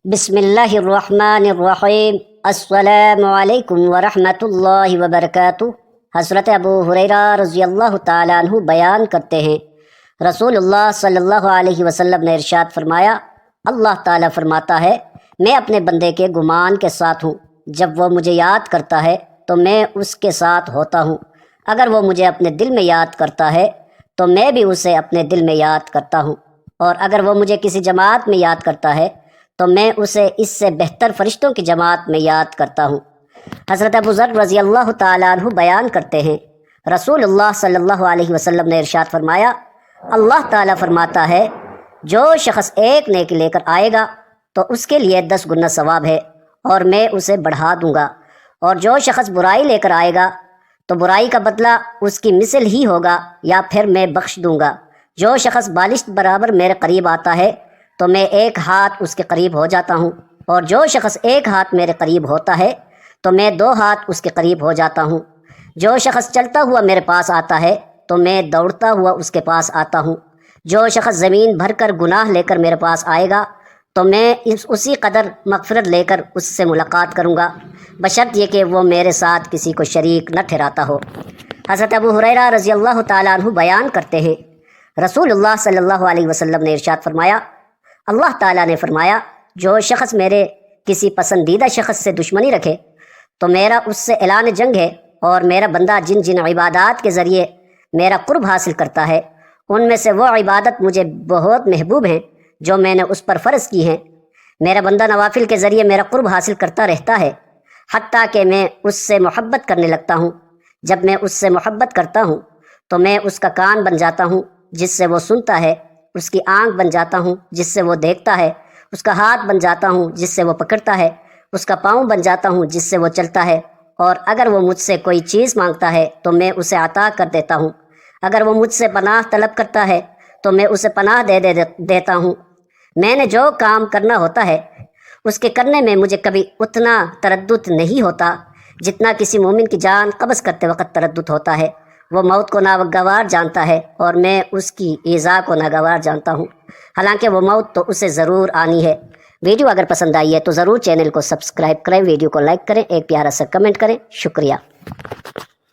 بسم اللہ الرحمن الرحیم۔ السلام علیکم ورحمۃ اللہ وبرکاتہ۔ حضرت ابو ہریرہ رضی اللہ تعالیٰ عنہ بیان کرتے ہیں، رسول اللہ صلی اللہ علیہ وسلم نے ارشاد فرمایا، اللہ تعالیٰ فرماتا ہے، میں اپنے بندے کے گمان کے ساتھ ہوں، جب وہ مجھے یاد کرتا ہے تو میں اس کے ساتھ ہوتا ہوں، اگر وہ مجھے اپنے دل میں یاد کرتا ہے تو میں بھی اسے اپنے دل میں یاد کرتا ہوں، اور اگر وہ مجھے کسی جماعت میں یاد کرتا ہے تو میں اسے اس سے بہتر فرشتوں کی جماعت میں یاد کرتا ہوں۔ حضرت ابو ذر رضی اللہ تعالیٰ عنہ بیان کرتے ہیں، رسول اللہ صلی اللہ علیہ وسلم نے ارشاد فرمایا، اللہ تعالیٰ فرماتا ہے، جو شخص ایک نیکی لے کر آئے گا تو اس کے لیے 10 گنا ثواب ہے اور میں اسے بڑھا دوں گا، اور جو شخص برائی لے کر آئے گا تو برائی کا بدلہ اس کی مثل ہی ہوگا یا پھر میں بخش دوں گا۔ جو شخص بالشت برابر میرے قریب آتا ہے تو میں 1 ہاتھ اس کے قریب ہو جاتا ہوں، اور جو شخص 1 ہاتھ میرے قریب ہوتا ہے تو میں 2 ہاتھ اس کے قریب ہو جاتا ہوں۔ جو شخص چلتا ہوا میرے پاس آتا ہے تو میں دوڑتا ہوا اس کے پاس آتا ہوں۔ جو شخص زمین بھر کر گناہ لے کر میرے پاس آئے گا تو میں اسی قدر مغفرت لے کر اس سے ملاقات کروں گا، بشرط یہ کہ وہ میرے ساتھ کسی کو شریک نہ ٹھہراتا ہو۔ حضرت ابو ہریرہ رضی اللہ تعالیٰ عنہ بیان کرتے ہیں، رسول اللہ صلی اللہ علیہ وسلم نے ارشاد فرمایا، اللہ تعالیٰ نے فرمایا، جو شخص میرے کسی پسندیدہ شخص سے دشمنی رکھے تو میرا اس سے اعلان جنگ ہے، اور میرا بندہ جن جن عبادات کے ذریعے میرا قرب حاصل کرتا ہے ان میں سے وہ عبادت مجھے بہت محبوب ہیں جو میں نے اس پر فرض کی ہیں۔ میرا بندہ نوافل کے ذریعے میرا قرب حاصل کرتا رہتا ہے حتیٰ کہ میں اس سے محبت کرنے لگتا ہوں۔ جب میں اس سے محبت کرتا ہوں تو میں اس کا کان بن جاتا ہوں جس سے وہ سنتا ہے، اس کی آنکھ بن جاتا ہوں جس سے وہ دیکھتا ہے، اس کا ہاتھ بن جاتا ہوں جس سے وہ پکڑتا ہے، اس کا پاؤں بن جاتا ہوں جس سے وہ چلتا ہے، اور اگر وہ مجھ سے کوئی چیز مانگتا ہے تو میں اسے عطا کر دیتا ہوں۔ اگر وہ مجھ سے پناہ طلب کرتا ہے تو میں اسے پناہ دیتا ہوں۔ میں نے جو کام کرنا ہوتا ہے اس کے کرنے میں مجھے کبھی اتنا تردد نہیں ہوتا جتنا کسی مومن کی جان قبض کرتے وقت تردد ہوتا ہے۔ وہ موت کو ناگوار جانتا ہے اور میں اس کی ایذا کو ناگوار جانتا ہوں، حالانکہ وہ موت تو اسے ضرور آنی ہے۔ ویڈیو اگر پسند آئی ہے تو ضرور چینل کو سبسکرائب کریں، ویڈیو کو لائک کریں، ایک پیارا سا کمنٹ کریں۔ شکریہ۔